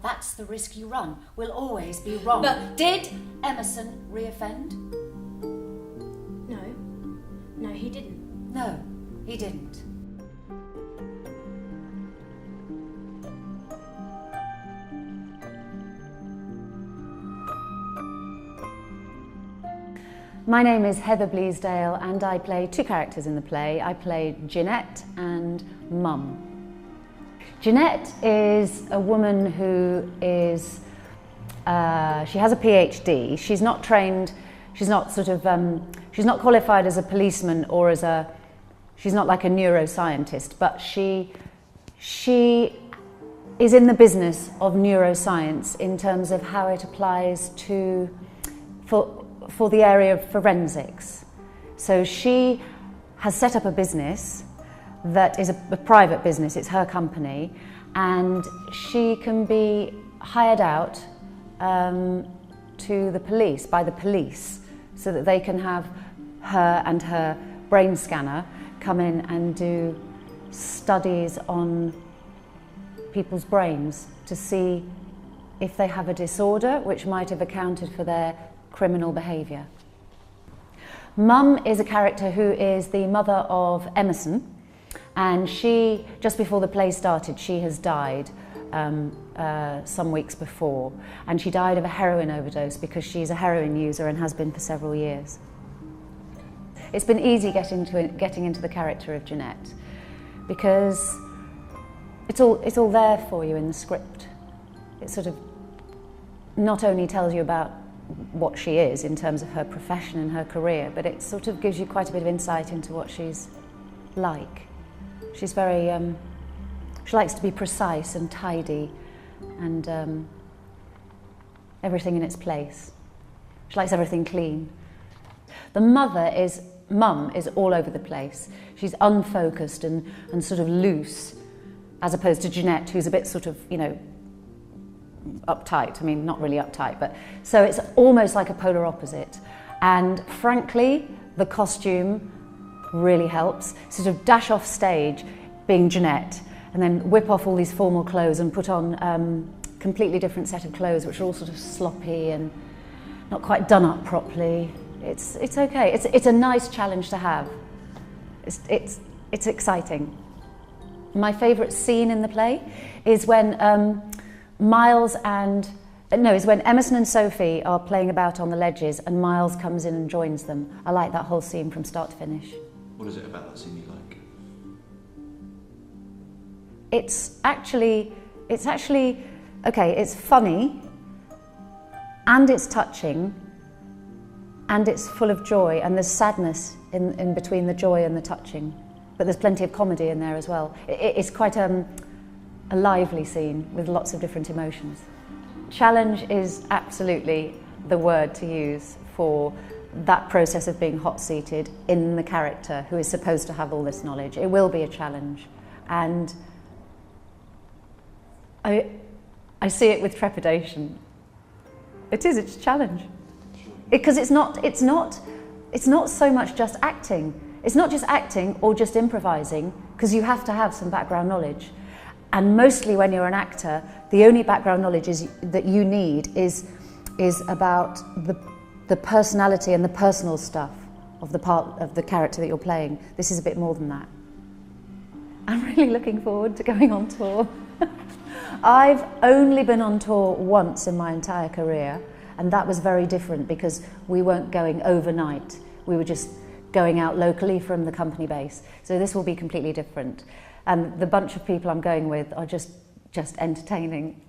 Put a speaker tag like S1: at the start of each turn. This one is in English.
S1: That's the risk you run. We'll always be wrong.
S2: But
S1: did Emerson reoffend?
S2: No, he didn't.
S1: No, he didn't.
S3: My name is Heather Bleasedale and I play two characters in the play. I play Jeanette and Mum. Jeanette is a woman who is, she has a PhD. She's not trained, she's not she's not qualified as a policeman or she's not like a neuroscientist, but she is in the business of neuroscience in terms of how it applies for the area of forensics. So she has set up a business that is a private business, it's her company, and she can be hired out to the police, by the police, so that they can have her and her brain scanner come in and do studies on people's brains to see if they have a disorder which might have accounted for their criminal behaviour. Mum is a character who is the mother of Emerson, and she, just before the play started, she has died some weeks before, and she died of a heroin overdose because she's a heroin user and has been for several years. It's been easy getting into the character of Jeanette because it's all there for you in the script. It sort of not only tells you about what she is in terms of her profession and her career, but it sort of gives you quite a bit of insight into what she's like. She's very, she likes to be precise and tidy and everything in its place. She likes everything clean. The Mum is all over the place. She's unfocused and sort of loose, as opposed to Jeanette, who's a bit sort of, you know, uptight. I mean, not really uptight, but so it's almost like a polar opposite. And frankly, the costume really helps. Sort of dash off stage being Jeanette and then whip off all these formal clothes and put on completely different set of clothes which are all sort of sloppy and not quite done up properly. It's okay. It's a nice challenge to have. It's exciting. My favourite scene in the play is when is when Emerson and Sophie are playing about on the ledges and Miles comes in and joins them. I like that whole scene from start to finish.
S4: What is it about that scene you like?
S3: It's actually, okay, it's funny and it's touching and it's full of joy, and there's sadness in between the joy and the touching, but there's plenty of comedy in there as well. It's quite a lively scene with lots of different emotions. Challenge is absolutely the word to use for that process of being hot-seated in the character who is supposed to have all this knowledge. It will be a challenge, and I see it with trepidation. It's a challenge. Because it's not so much just acting. It's not just acting or just improvising, because you have to have some background knowledge. And mostly when you're an actor, the only background knowledge that you need is about the personality and the personal stuff of the part of the character that you're playing. This is a bit more than that. I'm really looking forward to going on tour. I've only been on tour once in my entire career, and that was very different because we weren't going overnight. We were just going out locally from the company base. So this will be completely different. And the bunch of people I'm going with are just entertaining.